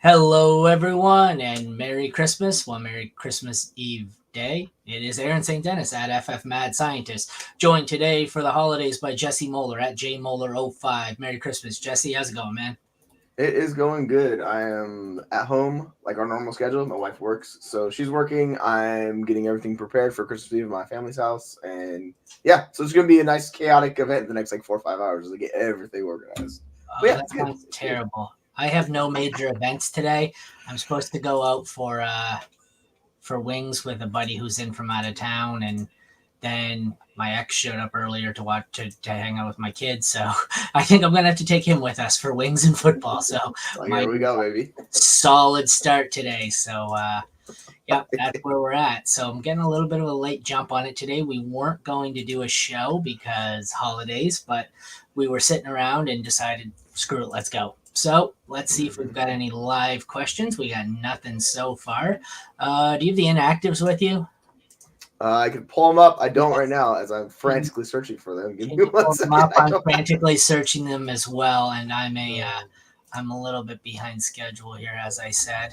Hello, everyone, and Merry Christmas. Well, Merry Christmas Eve day. It is Aaron St. Dennis at FF Mad Scientist, joined today for the holidays by Jesse Moeller at JMoeller05. Merry Christmas, Jesse. How's it going, man? It is going good. I am at home, like our normal schedule. My wife works, so she's working. I'm getting everything prepared for Christmas Eve at my family's house, and yeah, so it's gonna be a nice chaotic event the next like 4 or 5 hours to get everything organized. But Oh, yeah, that it's good. sounds It's good. terrible. I have no major events today. I'm supposed to go out for wings with a buddy who's in from out of town, and then my ex showed up earlier to watch to hang out with my kids. So I think I'm gonna have to take him with us for wings and football. So So my here we go, baby. solid start today. So yep, that's where we're at. So I'm getting a little bit of a late jump on it today. We weren't going to do a show because holidays, but we were sitting around and decided, screw it, let's go. So let's see if we've got any live questions. We got nothing so far. Do you have the inactives with you? I can pull them up. I don't right Yes. now as I'm Can, frantically searching for them. Give can me you one pull them second. up? I I'm don't have frantically searching them as well, and them. I'm a little bit behind schedule here, as I said.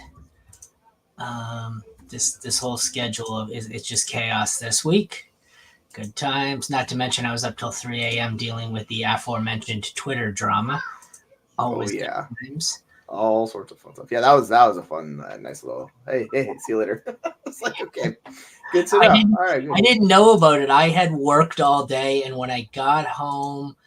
This whole schedule is it's just chaos this week. Good times. Not to mention, I was up till 3 a.m. dealing with the aforementioned Twitter drama. Oh Always good yeah, times. all sorts of fun stuff. Yeah, that was a fun, nice little. Hey, see you later. It's like okay, good to I know. didn't All right, I good. didn't know about it. I had worked all day, and when I got home,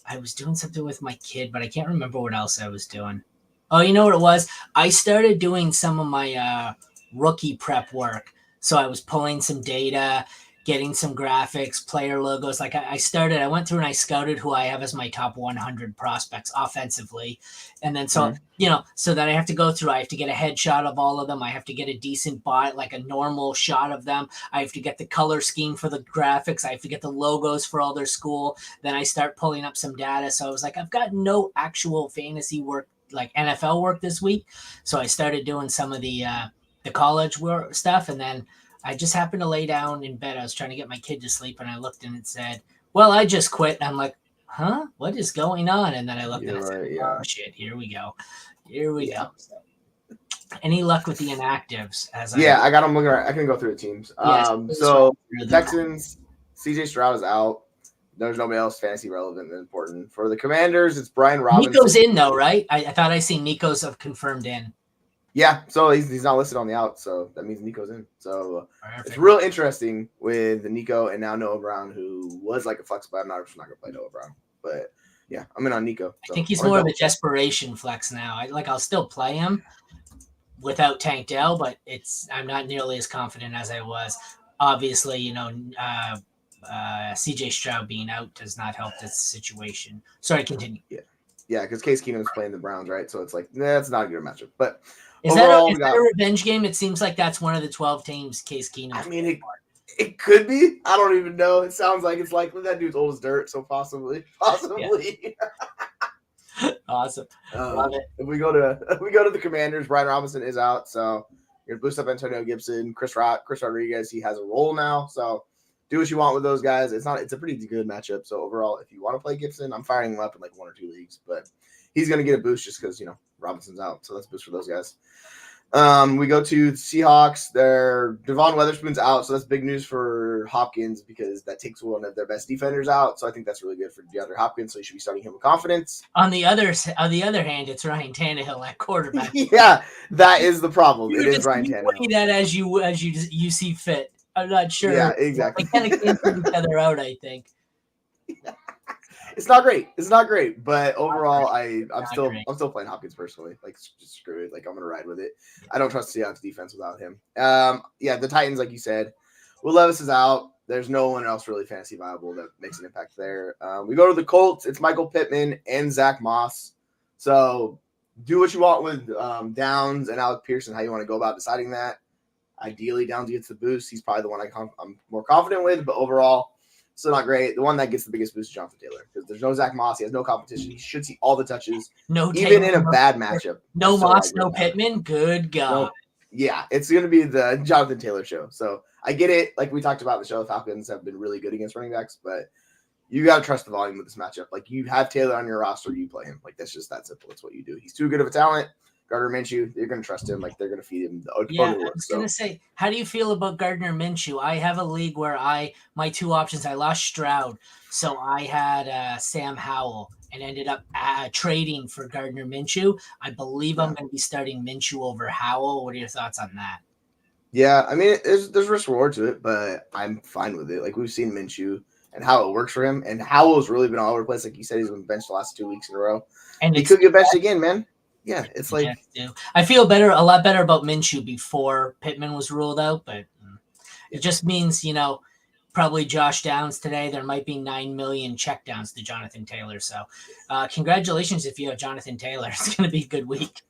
I was doing something with my kid, but I can't remember what else I was doing. Oh, you know what it was? I started doing some of my rookie prep work. So I was pulling some data, getting some graphics, player logos. Like I went through and I scouted who I have as my top 100 prospects offensively. And then so, Mhm. so that I have to go through, I have to get a headshot of all of them. I have to get a decent bot, like a normal shot of them. I have to get the color scheme for the graphics. I have to get the logos for all their school. Then I start pulling up some data. So I was like, I've got no actual fantasy work, like NFL work this week. So I started doing some of the college work stuff, and then I just happened to lay down in bed. I was trying to get my kid to sleep, and I looked and it said, "Well, I just quit." And I'm like, "Huh? What is going on?" And then I looked and You're I said, right. "Oh Yeah. shit, here we go, here we Yeah. go." So, any luck with the inactives? As I Yeah, I got them looking at. I can go through the teams. Yes, please run So through the them. Texans, CJ Stroud is out. There's nobody else fantasy relevant and important. For the Commanders, it's Brian Nico's Robinson, in though, who, right? I thought I seen Nico's have confirmed in. yeah, so he's not listed on the out, so that means Nico's in. So it's Perfect. real interesting with Nico and now Noah Brown, who was like a flex, but I'm not gonna play Noah Brown. But yeah, I'm in on Nico, I so think he's I'm gonna more of a double check. desperation flex now. I'll still play him without Tank Dell, but I'm not nearly as confident as I was. Obviously, CJ Stroud being out does not help this situation. Sorry, continue. Yeah, yeah, because Case Keenum's playing the Browns, right? So it's like that's not a good matchup. But Is that a overall, is we that a got. revenge game? It seems like that's one of the 12 teams Case I Keenum's mean, playing it could be. I don't even know. It sounds like it's likely that dude's old as dirt, so possibly, for. possibly. Yeah, awesome, love it. If we go to if we go to the Commanders, Brian Robinson is out, so you're gonna boost up Antonio Gibson, Chris Rodriguez. He has a role now, so do what you want with those guys. It's a pretty good matchup. So overall, if you want to play Gibson, I'm firing him up in like 1 or 2 leagues, but he's gonna get a boost just because Robinson's out, so that's a boost for those guys. We go to Seahawks. Their Devon Weatherspoon's out, so that's big news for Hopkins because that takes one of their best defenders out. So I think that's really good for DeAndre Hopkins. So you should be starting him with confidence. On the other hand, it's Ryan Tannehill at quarterback. Yeah, that is the problem. It You is just Ryan you Tannehill. weigh that as you see fit. I'm not sure. Yeah, exactly. They kind of cancel each other out, I think. It's not great. It's not great, but Not overall, great. I'm Not still great. I'm still playing Hopkins personally. Like just screw it. Like I'm gonna ride with it. I don't trust Seahawks defense without him. Yeah, the Titans, like you said, Will Levis is out. There's no one else really fantasy viable that makes an impact there. We go to the Colts. It's Michael Pittman and Zach Moss. So do what you want with Downs and Alec Pearson. How you want to go about deciding that? Ideally, Downs gets the boost. He's probably the one I'm more confident with, but overall, still not great. The one that gets the biggest boost is Jonathan Taylor because there's no Zach Moss. He has no competition. He should see all the touches, No even Taylor, in a bad matchup. I no still like Moss, Ray no Tyler. Pittman. Good God. No, yeah, it's going to be the Jonathan Taylor show. So I get it. Like we talked about, the show, the Falcons have been really good against running backs, but you got to trust the volume of this matchup. Like you have Taylor on your roster, you play him. Like that's just that simple. That's what you do. He's too good of a talent. Gardner Minshew, you're gonna trust him. Like they're gonna feed him the Yeah, opponent I look. was So gonna say, how do you feel about Gardner Minshew? I have a league where my two options. I lost Stroud, so I had Sam Howell and ended up trading for Gardner Minshew. I believe I'm going to be starting Minshew over Howell. What are your thoughts on that? yeah, I mean, there's risk reward to it, but I'm fine with it. Like we've seen Minshew and how it works for him, and Howell's really been all over the place. Like you said, he's been benched the last 2 weeks in a row. And He it's could get benched again, man. Yeah, it's like I feel a lot better about Minshew before Pittman was ruled out, but it just means probably Josh Downs today. There might be 9 million checkdowns to Jonathan Taylor. So, congratulations if you have Jonathan Taylor. It's going to be a good week.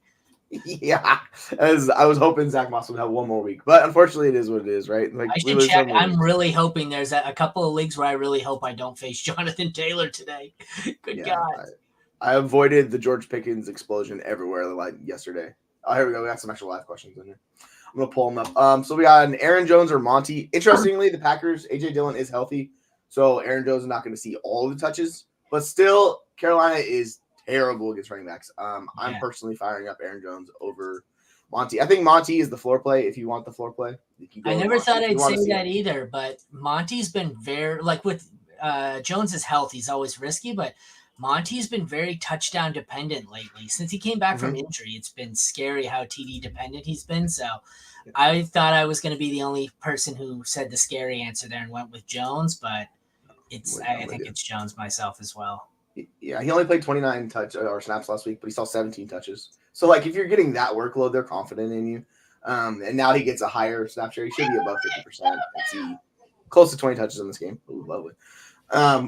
Yeah, as I was hoping Zach Moss would have one more week, but unfortunately, it is what it is, right? Like I should check. I'm really hoping there's a couple of leagues where I really hope I don't face Jonathan Taylor today. Good God. I avoided the George Pickens explosion everywhere like yesterday. Oh, here we go. We got some extra live questions in here. I'm gonna pull them up. So we got an Aaron Jones or Monty. Interestingly, the Packers, AJ Dillon is healthy, so Aaron Jones is not going to see all of the touches, but still, Carolina is terrible against running backs. I'm personally firing up Aaron Jones over Monty. I think Monty is the floor play if you want the floor play. I never thought I'd say that either, but Monty's been very, like with Jones's health, he's always risky, but Monty's been very touchdown dependent lately. Since he came back from injury, it's been scary how TD dependent he's been. So I thought I was going to be the only person who said the scary answer there and went with Jones, but I think it's Jones myself as well. Yeah, he only played 29 snaps last week, but he saw 17 touches. So, like, if you're getting that workload, they're confident in you. And now he gets a higher snap share. He should be above 50% and see close to 20 touches in this game. Ooh, lovely.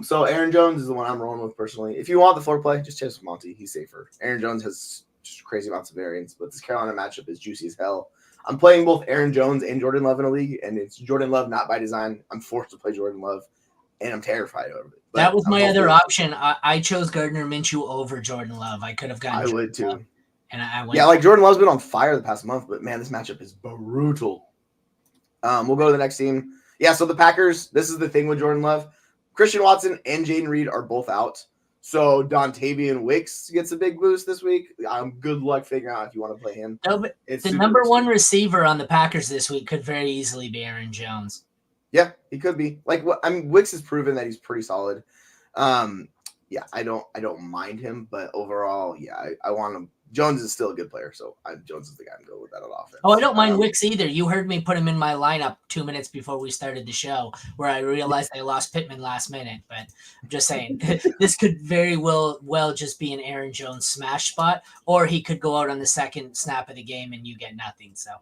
So Aaron Jones is the one I'm rolling with personally. If you want the floor play, just chase Monty. He's safer. Aaron Jones has just crazy amounts of variance, but this Carolina matchup is juicy as hell. I'm playing both Aaron Jones and Jordan Love in a league, and it's Jordan Love not by design. I'm forced to play Jordan Love, and I'm terrified of it. But that was my other option. I chose Gardner Minshew over Jordan Love. I could have gotten I would too. Love, and I went. Yeah, like Jordan Love's been on fire the past month, but man, this matchup is brutal. We'll go to the next team. Yeah, so the Packers, this is the thing with Jordan Love. Christian Watson and Jaden Reed are both out. So Dontavian Wicks gets a big boost this week. Good luck figuring out if you want to play him. No, but the number one receiver on the Packers this week could very easily be Aaron Jones. Yeah, he could be. Wicks has proven that he's pretty solid. Yeah, I don't mind him, but overall, yeah, I want him. Jones is still a good player, so Jones is the guy I'm going with that on offense. Oh, I don't mind Wicks either. You heard me put him in my lineup 2 minutes before we started the show, where I realized I lost Pittman last minute. But I'm just saying, this could very well just be an Aaron Jones smash spot, or he could go out on the second snap of the game and you get nothing. So,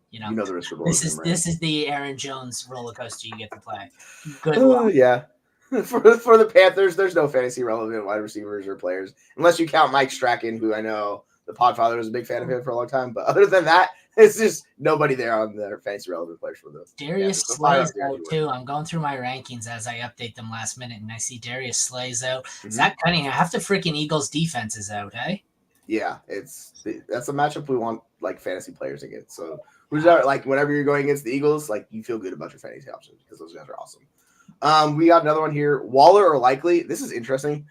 you know the risk reward. This is the Aaron Jones roller coaster you get to play. Good luck. Yeah. For the Panthers, there's no fantasy relevant wide receivers or players, unless you count Mike Strachan, who I know the Podfather was a big fan of him for a long time. But other than that, it's just nobody there on their fantasy relevant players for those. Darius Slay's out too. I'm going through my rankings as I update them last minute, and I see Darius Slay's out. Zach Cunningham, half the freaking Eagles defense is out, hey? Yeah, that's a matchup we want like fantasy players against. So who's out? Like whenever you're going against the Eagles, like you feel good about your fantasy options because those guys are awesome. We got another one here. Waller or Likely. This is interesting.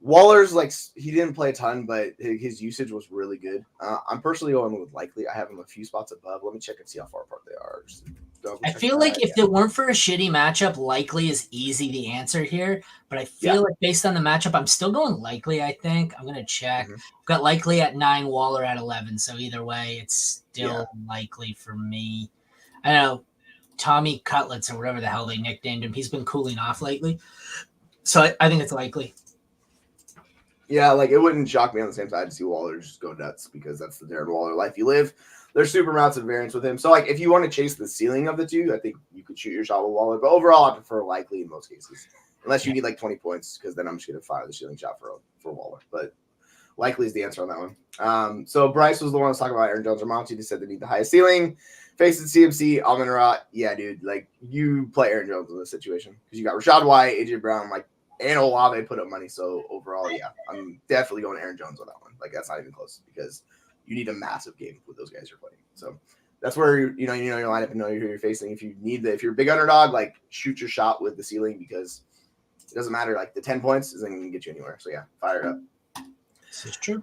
Waller's he didn't play a ton, but his usage was really good. I'm personally going with Likely. I have him a few spots above. Let me check and see how far apart they are. I feel like if it weren't for a shitty matchup, Likely is easy the answer here. But I feel like based on the matchup, I'm still going Likely, I think. I'm going to check. I've got Likely at 9, Waller at 11. So either way, it's still Likely for me. I know Tommy Cutlets or whatever the hell they nicknamed him. He's been cooling off lately. So I think it's Likely. Yeah, it wouldn't shock me on the same side to see Waller just go nuts because that's the Darren Waller life you live. There's super amounts of variance with him. So, if you want to chase the ceiling of the two, I think you could shoot your shot with Waller. But overall, I prefer Likely in most cases. Unless you need 20 points, because then I'm just going to fire the ceiling shot for Waller. But Likely is the answer on that one. So Bryce was the one who was talking about Aaron Jones or Monty. He said they need the highest ceiling. Facing CMC, Amon-Ra. Yeah, dude. You play Aaron Jones in this situation. Because you got Rashad White, AJ Brown, and Olave put up money. So overall, yeah, I'm definitely going Aaron Jones on that one. That's not even close because you need a massive game with those guys you're playing. So that's where you know your lineup and know who you're facing. If you're a big underdog, shoot your shot with the ceiling because it doesn't matter. The 10 points isn't going to get you anywhere. So yeah, fire it up. This is true.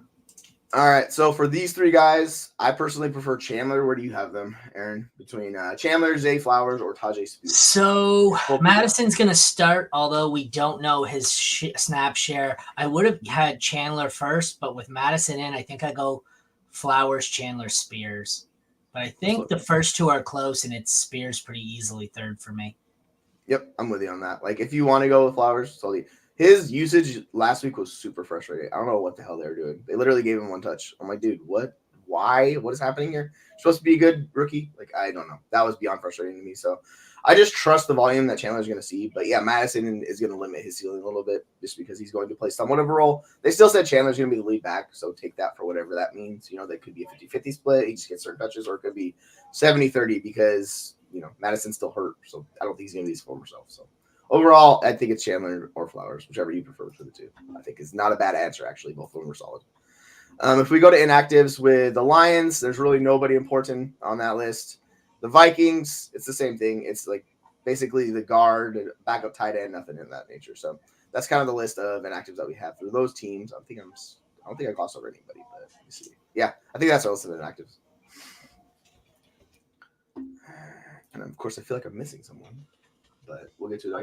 All right. So for these three guys, I personally prefer Chandler. Where do you have them, Aaron? Between Chandler, Zay Flowers, or Tajay Spears? So Madison's going to start, although we don't know his snap share. I would have had Chandler first, but with Madison in, I think I go Flowers, Chandler, Spears. But I think the first two are close, and it's Spears pretty easily third for me. Yep, I'm with you on that. Like, if you want to go with Flowers, totally. His usage last week was super frustrating. I don't know what the hell they were doing. They literally gave him one touch. I'm like, dude, what? Why? What is happening here? You're supposed to be a good rookie? Like, I don't know. That was beyond frustrating to me. So I just trust the volume that Chandler's going to see. But yeah, Madison is going to limit his ceiling a little bit just because he's going to play somewhat of a role. They still said Chandler's going to be the lead back. So take that for whatever that means. You know, that could be a 50-50 split. He just gets certain touches, or it could be 70-30 because, you know, Madison's still hurt. So I don't think he's going to be his former self. So overall, I think it's Chandler or Flowers, whichever you prefer for the two. I think it's not a bad answer, actually. Both of them were solid. If we go to inactives with the Lions, there's really nobody important on that list. The Vikings, it's the same thing. It's like basically the guard, backup tight end, nothing in that nature. So that's kind of the list of inactives that we have for those teams. I don't think I glossed over anybody, but let me see. Yeah, I think that's our list of inactives. And of course, I feel like I'm missing someone, but we'll get to that.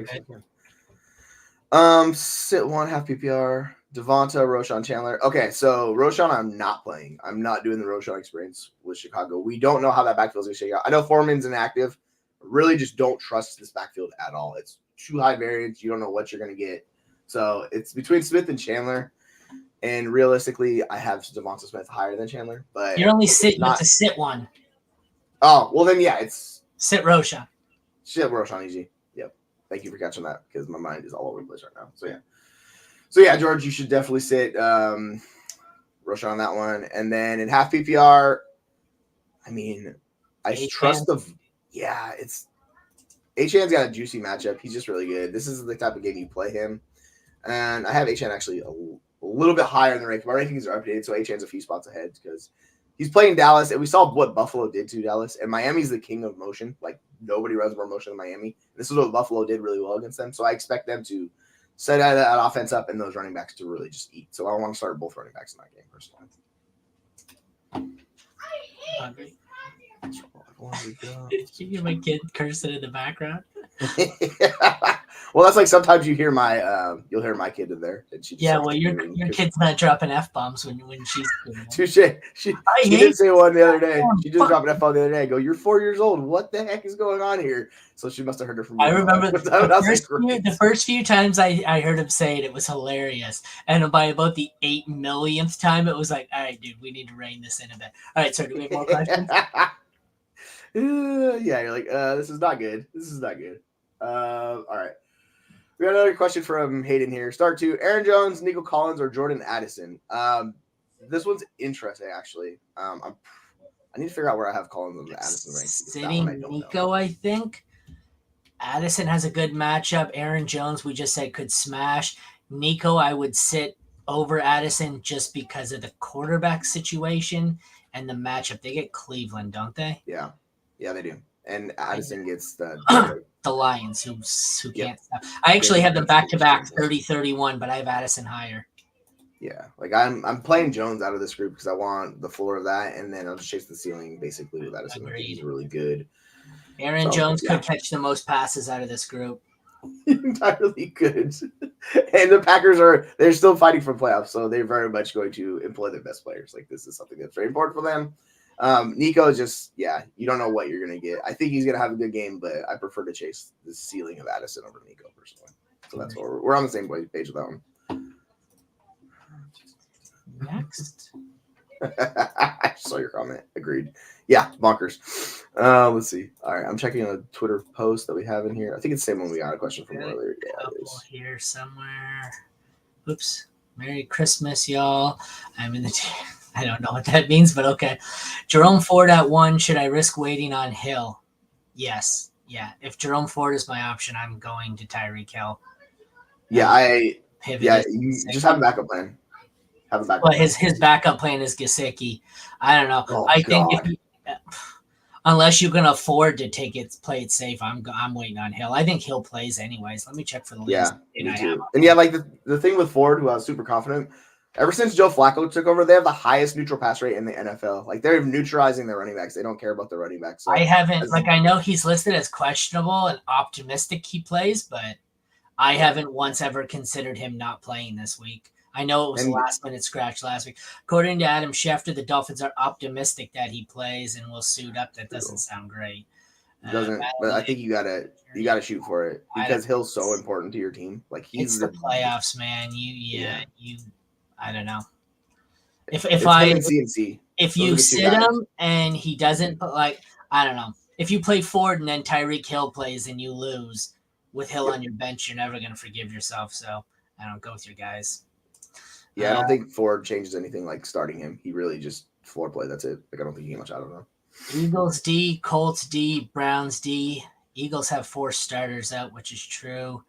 Okay. Sit one, half PPR. Devonta, Roshan, Chandler. Okay, so Roshan, I'm not playing. I'm not doing the Roshan experience with Chicago. We don't know how that backfield is going to shake out. I know Foreman's inactive. Really just don't trust this backfield at all. It's too high variance. You don't know what you're going to get. So it's between Smith and Chandler. And realistically, I have Devonta Smith higher than Chandler. But you're only sitting with the sit one. Oh, well then, yeah, it's sit Roshan. Sit Roshan, easy. Yep. Thank you for catching that because my mind is all over the place right now. So yeah, George, you should definitely sit Roshan on that one. And then in half PPR, I mean, trust the it's H-An's got a juicy matchup. He's just really good. This is the type of game you play him. And I have H-An actually a little bit higher in the ranking. My rankings are updated, so H-An's a few spots ahead because he's playing Dallas, and we saw what Buffalo did to Dallas. And Miami's the king of motion. Like, nobody runs more motion than Miami. This is what Buffalo did really well against them. So I expect them to set that offense up and those running backs to really just eat. So I want to start both running backs in that game, personally. Can you my kid cursing in the background? Well, that's like sometimes you hear you'll hear my kid in there. And she well, your kid's not dropping F-bombs when she's touche. She did say one the other day. She just dropped an F-bomb the other day. I go, you're 4 years old. What the heck is going on here? So she must have heard her from me. I remember the first few times I heard him say it was hilarious. And by about the 8 millionth time, it was like, all right, dude, we need to rein this in a bit. All right, so do we have more questions? Yeah, you're like, this is not good. This is not good. All right. We got another question from Hayden here. Start two: Aaron Jones, Nico Collins, or Jordan Addison. This one's interesting, actually. I need to figure out where I have Collins on the Addison rank. Sitting Nico, I think. Addison has a good matchup. Aaron Jones, we just said, could smash. Nico, I would sit over Addison just because of the quarterback situation and the matchup. They get Cleveland, don't they? Yeah, they do. And Addison gets the Lions, who can't stop. I actually have them back-to-back 30-31, but I have Addison higher. Yeah, like I'm playing Jones out of this group because I want the floor of that, and then I'll just chase the ceiling basically with Addison. He's really good. Aaron Jones could catch the most passes out of this group. Entirely good. And the Packers they're still fighting for playoffs, so they're very much going to employ their best players. Like, this is something that's very important for them. Nico is just, you don't know what you're going to get. I think he's going to have a good game, but I prefer to chase the ceiling of Addison over Nico personally. So that's what we're on the same page with that one. Next. I saw your comment. Agreed. Yeah, bonkers. Let's see. All right, I'm checking a Twitter post that we have in here. I think it's the same one we got a question from earlier. Yeah, it is. Here somewhere. Oops. Merry Christmas, y'all. I'm in the I don't know what that means, but okay. Jerome Ford at 1. Should I risk waiting on Hill? Yes. Yeah. If Jerome Ford is my option, I'm going to Tyreek Hill. Yeah, you just have a backup plan. But his backup plan is Gesicki. I don't know. Think unless you can afford to play it safe, I'm waiting on Hill. I think Hill plays anyways. Let me check for the list. Yeah, me too. And like the thing with Ford, who I was super confident, Ever since Joe Flacco took over, they have the highest neutral pass rate in the NFL. Like they're neutralizing their running backs. They don't care about the running backs. So I haven't I know he's listed as questionable and optimistic he plays, but I haven't once ever considered him not playing this week. I know it was a last minute scratch last week. According to Adam Schefter, the Dolphins are optimistic that he plays and will suit up. That doesn't sound great. Doesn't, but I think you gotta shoot for it because Hill's so important to your team. Like he's the playoffs, man. I don't know. If you sit him and he doesn't, like, I don't know. If you play Ford and then Tyreek Hill plays and you lose with Hill on your bench, you're never gonna forgive yourself. So I don't go with your guys. Yeah, I don't think Ford changes anything like starting him. He really just floor play. That's it. Like I don't think you get much out of him. Eagles D, Colts D, Browns D. Eagles have 4 starters out, which is true.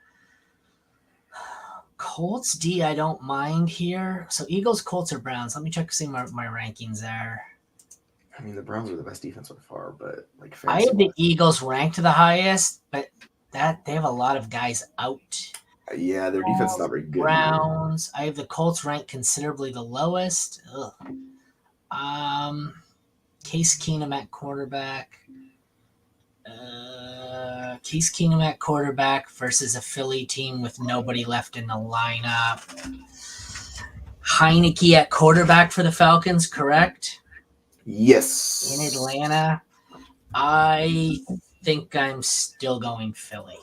Colts D, I don't mind here. So Eagles, Colts, or Browns? Let me check to see my rankings there. I mean, the Browns are the best defense so far, but like I have the Eagles ranked the highest, but that they have a lot of guys out. Yeah, their defense is not very good. Browns. I have the Colts ranked considerably the lowest. Case Keenum at quarterback. Case Keenum at quarterback versus a Philly team with nobody left in the lineup. Heineke at quarterback for the Falcons, correct? Yes. In Atlanta. I think I'm still going Philly.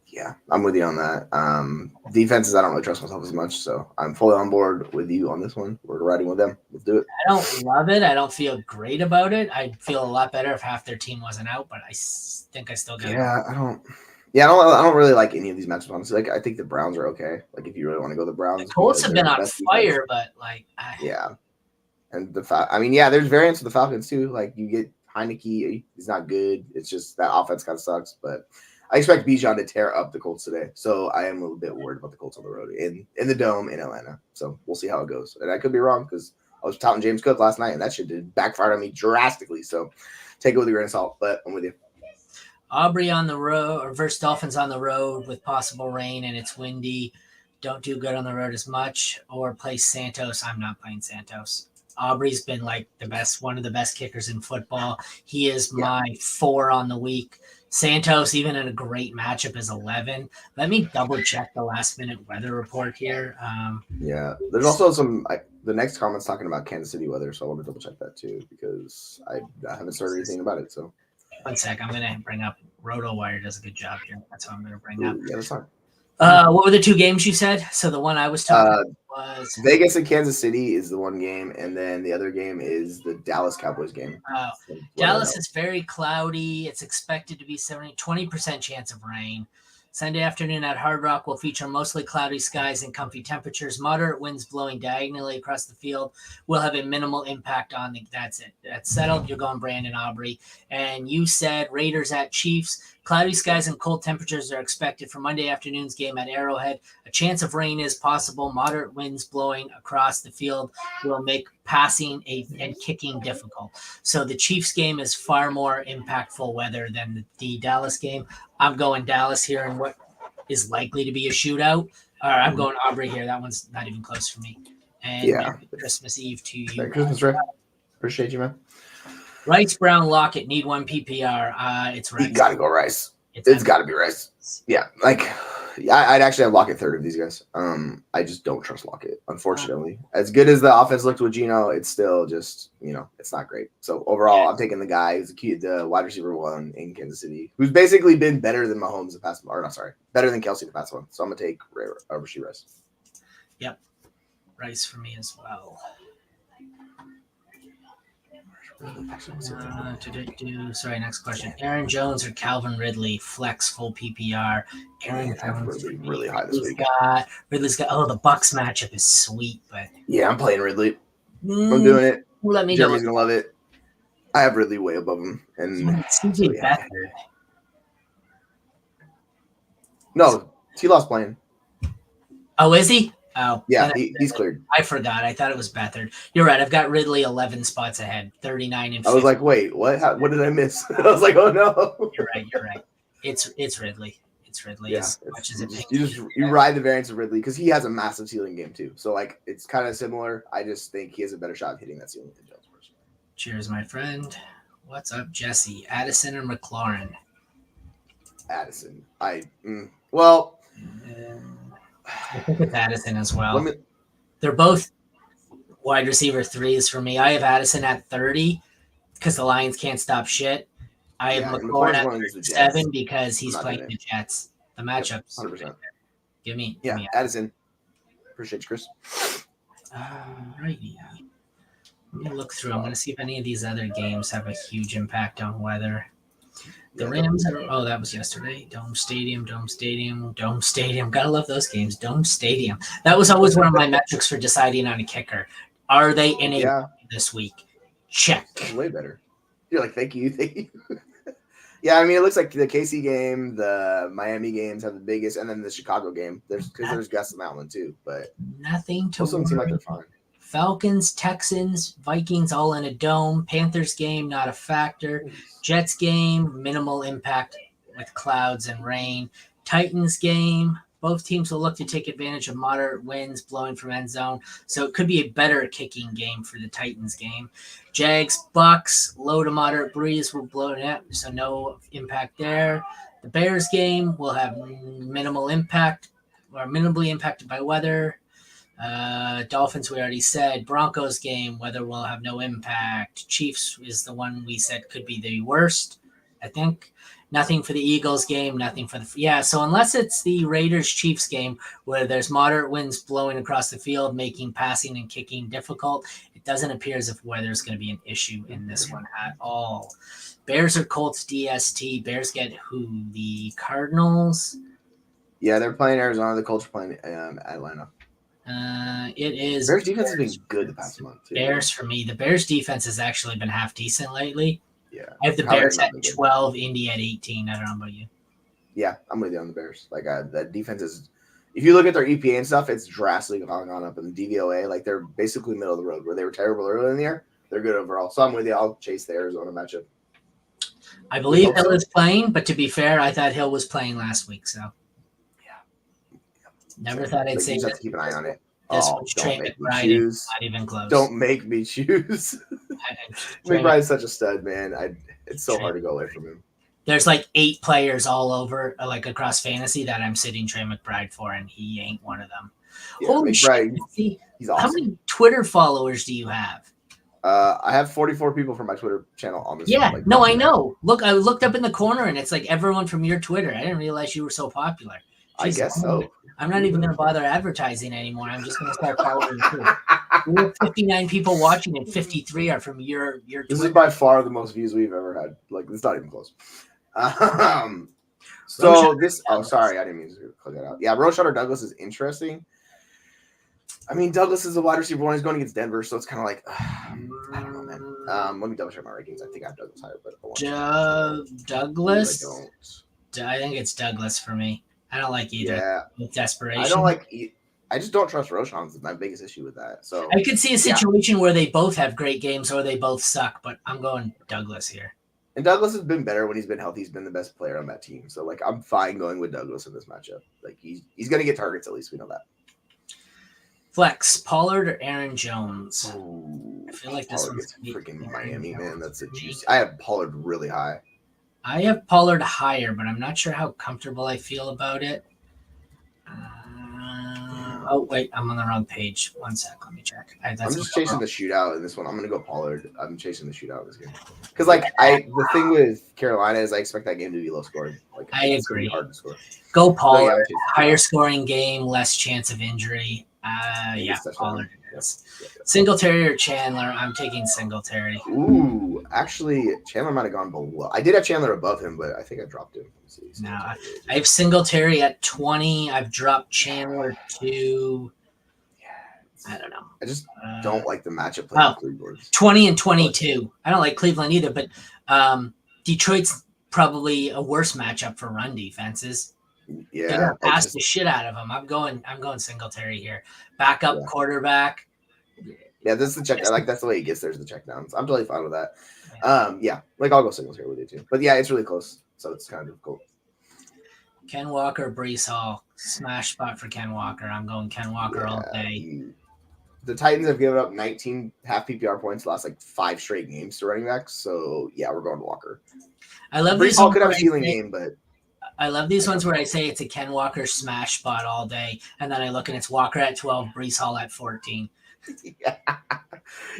Yeah, I'm with you on that. Defenses, I don't really trust myself as much, so I'm fully on board with you on this one. We're riding with them. Let's do it. I don't love it. I don't feel great about it. I'd feel a lot better if half their team wasn't out, but I think I still got it. I don't really like any of these matchups, honestly. Like, I think the Browns are okay. Like, if you really want to go the Browns. The Colts have been on fire, but like. Yeah. And there's variants with the Falcons, too. Like, you get Heineke. He's not good. It's just that offense kind of sucks, but I expect Bijan to tear up the Colts today, so I am a little bit worried about the Colts on the road in the Dome in Atlanta. So we'll see how it goes. And I could be wrong because I was touting James Cook last night, and that shit did backfire on me drastically. So take it with a grain of salt, but I'm with you. Aubrey on the road, or versus Dolphins on the road with possible rain and it's windy. Don't do good on the road as much, or play Santos. I'm not playing Santos. Aubrey's been like one of the best kickers in football. He is my 4 on the week. Santos, even in a great matchup, is 11. Let me double check the last minute weather report here. There's also the next comment's talking about Kansas City weather, so I want to double check that too because I haven't started anything about it. So 1 sec, I'm going to bring up RotoWire. Does a good job here. That's what I'm going to bring up. Yeah, that's fine. What were the 2 games you said? So the one I was talking about was Vegas and Kansas City is the one game, and then the other game is the Dallas Cowboys game. Dallas is very cloudy. It's expected to be 20% chance of rain. Sunday afternoon at Hard Rock will feature mostly cloudy skies and comfy temperatures. Moderate winds blowing diagonally across the field will have a minimal impact on that's it. That's settled. You're going Brandon Aubrey. And you said Raiders at Chiefs. Cloudy skies and cold temperatures are expected for Monday afternoon's game at Arrowhead. A chance of rain is possible. Moderate winds blowing across the field will make passing and kicking difficult. So the Chiefs game is far more impactful weather than the Dallas game. I'm going Dallas here in what is likely to be a shootout. I'm going Aubrey here. That one's not even close for me. And Christmas Eve to you. Merry Christmas, Ray. Appreciate you, man. Rice, Brown, Lockett, need 1 PPR. It's Rice. You got to go Rice. It's got to be Rice. Yeah, I'd actually have Lockett third of these guys. I just don't trust Lockett, unfortunately. As good as the offense looked with Geno, it's still just, it's not great. So overall, I'm taking the guy who's the wide receiver 1 in Kansas City, who's basically been better than Mahomes better than Kelsey the past one. So I'm going to take Rasheed Rice. Yep. Rice for me as well. Next question. Aaron Jones or Calvin Ridley, flex full PPR. Aaron Jones really high this week. Ridley's got the Bucks matchup is sweet, but I'm playing Ridley. I'm doing it. Jeremy's gonna love it. I have Ridley way above him, and better. No, T-Law's playing. Oh, is he? Oh, yeah, he's cleared. I forgot. I thought it was Beathard. You're right. I've got Ridley 11 spots ahead, 39 and 50. I was like, wait, what? What did I miss? I was like, oh no. You're right. It's Ridley. it's Ridley Yeah, as much as it pains you ride the variance of Ridley because he has a massive ceiling game too. So like it's kind of similar. I just think he has a better shot of hitting that ceiling than Jones personally. Cheers, my friend. What's up, Jesse? Addison or McLaurin? Addison. Well, I think it's Addison as well. me, They're both wide receiver threes for me. I have Addison at 30 because the Lions can't stop shit. I have McLaurin at 37 because he's playing the Jets. The matchups. 100%. Give me. Addison. Appreciate you, Chris. Righty. Let me look through. I'm going to see if any of these other games have a huge impact on weather. The Rams are. Oh, that was yesterday. Dome Stadium. Gotta love those games. Dome Stadium. That was always one of my metrics for deciding on a kicker. Are they in a this week? Check. That's way better. You're like, thank you. Yeah, I mean, it looks like the KC game, the Miami games have the biggest, and then the Chicago game. There's guests in that one too, but nothing to. Most of them seem like they're fine. Falcons, Texans, Vikings all in a dome. Panthers game, not a factor. Jets game, minimal impact with clouds and rain. Titans game, both teams will look to take advantage of moderate winds blowing from end zone. So it could be a better kicking game for the Titans game. Jags, Bucks, low to moderate breeze will blow it out, so no impact there. The Bears game will have minimal impact or minimally impacted by weather. Dolphins, we already said. Broncos game, weather will have no impact. Chiefs is the one we said could be the worst, I think. Nothing for the Eagles game, nothing for the... so unless it's the Raiders-Chiefs game where there's moderate winds blowing across the field, making passing and kicking difficult, it doesn't appear as if weather is going to be an issue in this one at all. Bears or Colts DST. Bears get who? The Cardinals? Yeah, they're playing Arizona. The Colts are playing Atlanta. It is. Bears defense has been good the past month too. Bears for me. The Bears defense has actually been half decent lately. Yeah. I have the Bears at 12, Indy at 18. I don't know about you. Yeah, I'm with you on the Bears. Like that defense is, if you look at their EPA and stuff, it's drastically gone up. In the DVOA, like they're basically middle of the road. Where they were terrible early in the year, they're good overall. So I'm with you. I'll chase the Arizona matchup. I believe Hill is playing, but to be fair, I thought Hill was playing last week. So yeah. Never thought I'd say you that. Have to keep an eye on it. This was Trey McBride, not even close. Don't make me choose. McBride is such a stud, man. It's so hard to go away from him. There's like 8 players all over, like across fantasy, that I'm sitting Trey McBride for, and he ain't one of them. Yeah, holy McBride, shit! He's awesome. How many Twitter followers do you have? I have 44 people from my Twitter channel on this. Yeah, I know. Look, I looked up in the corner, and it's like everyone from your Twitter. I didn't realize you were so popular. Jeez, I guess so. I'm not even going to bother advertising anymore. I'm just going to start following too. We have 59 people watching, and 53 are from your Twitter. This is by far the most views we've ever had. Like, it's not even close. So this. Oh, sorry, I didn't mean to click that out. Yeah, Roschon or Douglas is interesting. I mean, Douglas is a wide receiver one. He's going against Denver, so it's kind of like I don't know, man. Let me double check my rankings. I think I have Douglas higher, but Douglas. I think it's Douglas for me. I don't like either. Yeah, with desperation. I don't like. I just don't trust Roschon. Is my biggest issue with that. So I could see a situation where they both have great games or they both suck, but I'm going Douglas here. And Douglas has been better when he's been healthy. He's been the best player on that team. So like, I'm fine going with Douglas in this matchup. Like he's gonna get targets, at least we know that. Flex, Pollard or Aaron Jones? Ooh, I feel like this one's freaking Miami, man. That's a juicy. I have Pollard really high. I have Pollard higher, but I'm not sure how comfortable I feel about it. Oh, wait, I'm on the wrong page. One sec, let me check. I'm just chasing the shootout in this one. I'm going to go Pollard. I'm chasing the shootout in this game. Because, like, the thing with Carolina is I expect that game to be low scoring. Like, I agree. Hard to score. Go Pollard. Higher scoring game, less chance of injury. Pollard it is. Singletary or Chandler? I'm taking Singletary. Ooh, actually, Chandler might have gone below. I did have Chandler above him, but I think I dropped him. No, I have Singletary at 20. I've dropped Chandler to, I don't know. I just don't like the matchup play with Cleveland. 20 and 22. I don't like Cleveland either, but Detroit's probably a worse matchup for run defenses. Yeah, they're gonna pass the shit out of them. I'm going Singletary here. Backup quarterback. Yeah, this is the check. That's the way he gets there's the check downs. I'm totally fine with that. Like I'll go Singletary with you too. But yeah, it's really close, so it's kind of difficult. Ken Walker, Brees Hall. Smash spot for Ken Walker. I'm going Ken Walker all day. The Titans have given up 19 half PPR points the last like 5 straight games to running backs. So yeah, we're going Walker. I love Brees these Hall ones could have where a ceiling game, but I love these ones where I say it's a Ken Walker smash spot all day, and then I look and it's Walker at 12, Brees Hall at 14.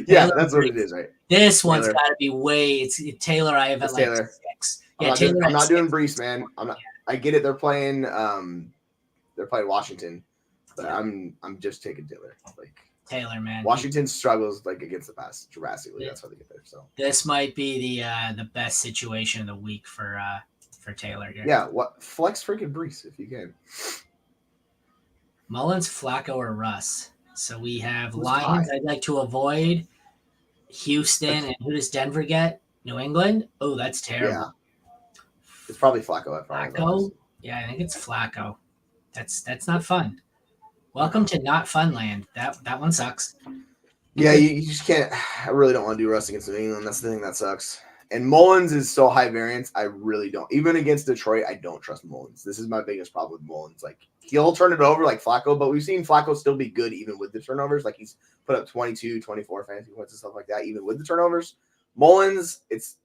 yeah, that's what it is, right? This one's got to be way. It's Taylor. I have at like Taylor. 6. Yeah, Taylor. I'm not doing Brees, man. I'm not. I get it. They're playing Washington, but I'm just taking Taylor. Like Taylor, man. Washington struggles like against the pass drastically. That's how they get there. So this might be the best situation of the week for Taylor here. Yeah, what flex freaking Brees if you can. Mullins, Flacco, or Russ. So we have Lions. I'd like to avoid Houston, and who does Denver get? New England. Oh, that's terrible. Yeah. It's probably Flacco. Flacco. Yeah, I think it's Flacco. That's not fun. Welcome to not fun land. That one sucks. Yeah, you just can't. I really don't want to do Russ against New England. That's the thing that sucks. And Mullins is so high variance. I really don't. Even against Detroit, I don't trust Mullins. This is my biggest problem with Mullins. Like he'll turn it over like Flacco, but we've seen Flacco still be good even with the turnovers. Like he's put up 22, 24 fantasy points and stuff like that, even with the turnovers. Mullins,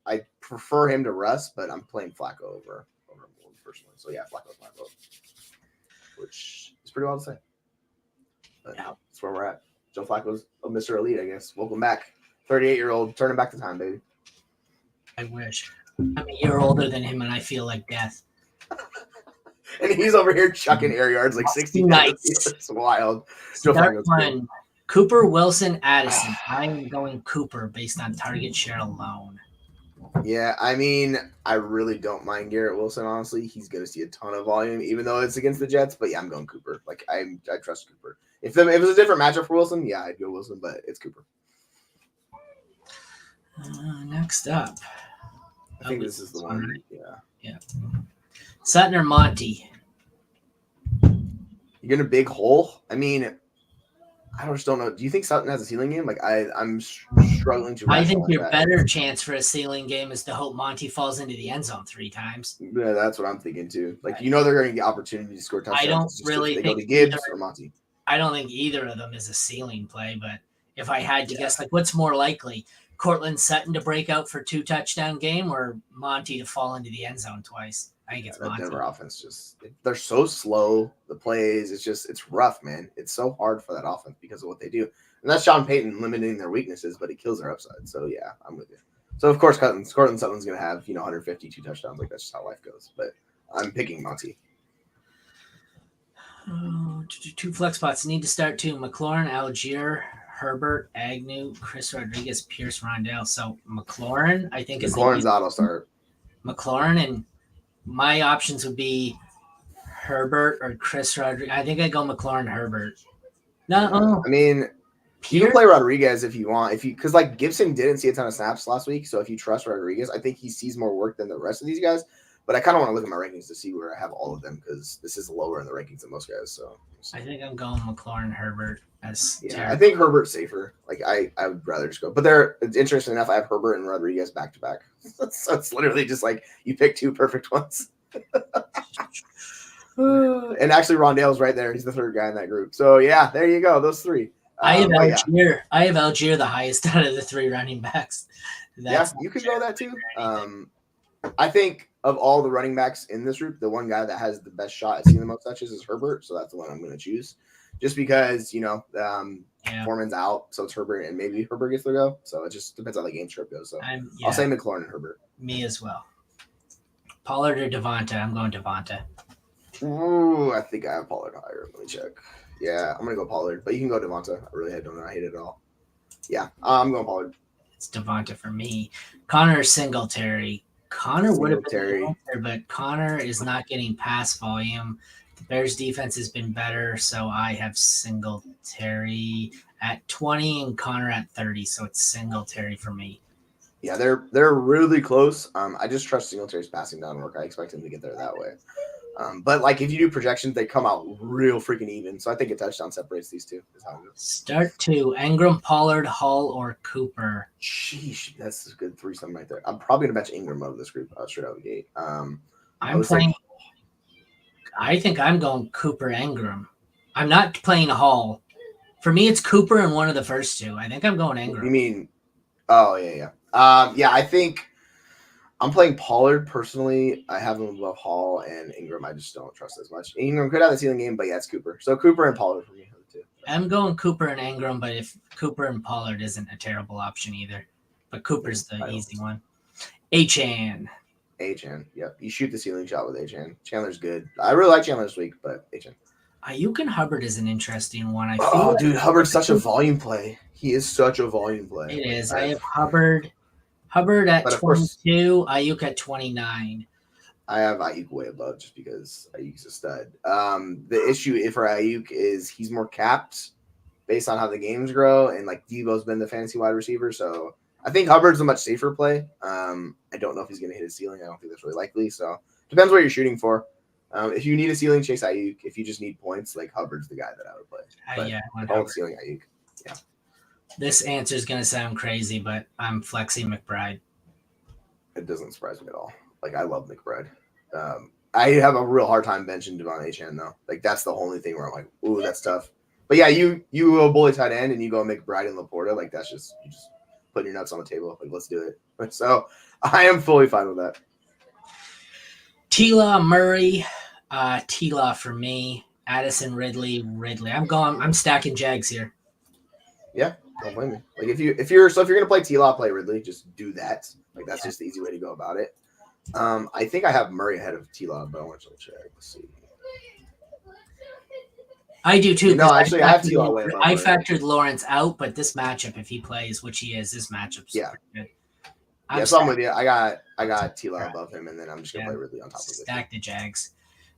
I prefer him to Russ, but I'm playing Flacco over Mullins personally. So yeah, Flacco's my vote, which is pretty wild to say. But yeah, that's where we're at. Joe Flacco's a Mr. Elite, I guess. Welcome back, 38-year-old, turning back the time, baby. I wish. I'm a year older than him, and I feel like death. And he's over here chucking air yards like 60. Nice. It's wild. Start one. Cooper, Wilson, Addison. I'm going Cooper based on target share alone. Yeah, I mean, I really don't mind Garrett Wilson, honestly. He's going to see a ton of volume, even though it's against the Jets. But yeah, I'm going Cooper. Like, I trust Cooper. If it was a different matchup for Wilson, yeah, I'd go Wilson, but it's Cooper. Next up. I think this is the one. Right? Yeah. Sutton or Monty? You're in a big hole? I mean, I just don't know. Do you think Sutton has a ceiling game? Like, I'm struggling to. I think your better chance for a ceiling game is to hope Monty falls into the end zone 3 times. Yeah, that's what I'm thinking too. Like, right. They're going to get opportunities to score touchdowns. I don't really think Gibbs or Monty. I don't think either of them is a ceiling play, but if I had to guess, like, what's more likely? Cortland Sutton to break out for 2 touchdown game or Monty to fall into the end zone twice? I think it's Monty. That Denver offense they're so slow. The plays, it's rough, man. It's so hard for that offense because of what they do. And that's Sean Payton limiting their weaknesses, but it kills their upside. So yeah, I'm with you. So of course, Cortland Sutton's going to have 152 touchdowns. Like that's just how life goes. But I'm picking Monty. 2 flex spots need to start 2. McLaurin, Algier, Herbert, Agnew, Chris Rodriguez, Pierce, Rondell. So McLaurin, I think McLaurin's auto start. McLaurin, and my options would be Herbert or Chris Rodriguez. I think I go McLaurin, Herbert. No, I mean, you can play Rodriguez if you want. Because like Gibson didn't see a ton of snaps last week, so if you trust Rodriguez, I think he sees more work than the rest of these guys. But I kind of want to look at my rankings to see where I have all of them because this is lower in the rankings than most guys. So I think I'm going McLaurin, Herbert as I think Herbert's safer. Like I would rather just go. But it's interesting enough. I have Herbert and Rodriguez back to back. So it's literally just like you pick 2 perfect ones. And actually, Rondale's right there. He's the 3rd guy in that group. So yeah, there you go. Those 3. I have Algier. I have Algier the highest out of the 3 running backs. You could go that too. I think of all the running backs in this group, the one guy that has the best shot at seeing the most touches is Herbert. So that's the one I'm going to choose. Just because, Foreman's out. So it's Herbert, and maybe Herbert gets to go. So it just depends how the game script goes. So I'll say McLaurin and Herbert. Me as well. Pollard or Devonta? I'm going Devonta. Ooh, I think I have Pollard higher. Let me check. Yeah, I'm going to go Pollard. But you can go Devonta. I really don't hate it at all. Yeah, I'm going Pollard. It's Devonta for me. Connor Singletary. Connor would have been there, but Connor is not getting pass volume. The Bears defense has been better, so I have Singletary at 20 and Connor at 30, so it's Singletary for me. Yeah, they're really close. I just trust Singletary's passing down work. I expect him to get there that way. But like if you do projections, they come out real freaking even. So I think a touchdown separates these 2. Is how it goes. Start 2. Ingram, Pollard, Hall, or Cooper. Sheesh, that's a good threesome right there. I'm probably gonna bench Ingram out of this group straight out of the gate. I'm playing. I think I'm going Cooper Ingram. I'm not playing Hall. For me, it's Cooper and one of the first two. I think I'm going You Ingram. mean? Oh yeah. Yeah. I think I'm playing Pollard personally. I have him above Hall and Ingram. I just don't trust as much. Ingram could have the ceiling game, but yeah, it's Cooper. So Cooper and Pollard for me too. I'm going Cooper and Ingram, but if Cooper and Pollard isn't a terrible option either. But Cooper's the easy one. Achan. Achan. Yep. You shoot the ceiling shot with Achan. Chandler's good. I really like Chandler this week, but Achan. Ayuk and Hubbard is an interesting one. I feel like dude, Hubbard's such a volume play. He is such a volume play. It is. I have Hubbard at 22, Ayuk at 29. I have Ayuk way above just because Ayuk's a stud. The issue for Ayuk is he's more capped based on how the games grow, and like Debo's been the fantasy wide receiver, so I think Hubbard's a much safer play. I don't know if he's going to hit his ceiling. I don't think that's really likely. So depends what you're shooting for. If you need a ceiling, chase Ayuk. If you just need points, like Hubbard's the guy that I would play. Yeah, ceiling Ayuk. Yeah. This answer is going to sound crazy, but I'm flexing McBride. It doesn't surprise me at all. Like I love McBride. I have a real hard time benching Devon Achane though. Like that's the only thing where I'm like, ooh, that's tough. But yeah, you go bully tight end and you go McBride and Laporta. Like that's just you just putting your nuts on the table. Like let's do it. So I am fully fine with that. Tila Murray, Tila for me. Addison Ridley. I'm stacking Jags here. Yeah, don't blame me. Like if you're gonna play Tila, play Ridley. Just do that. Like that's just the easy way to go about it. I think I have Murray ahead of Tila, but I want to check. Let's see. I do too. No, actually, I have Tila way above. I factored Lawrence out, but this matchup, if he plays, which he is, this matchup's good. So I'm with you. I got Tila above him, and then I'm just gonna play Ridley on top of it. Stack the Jags.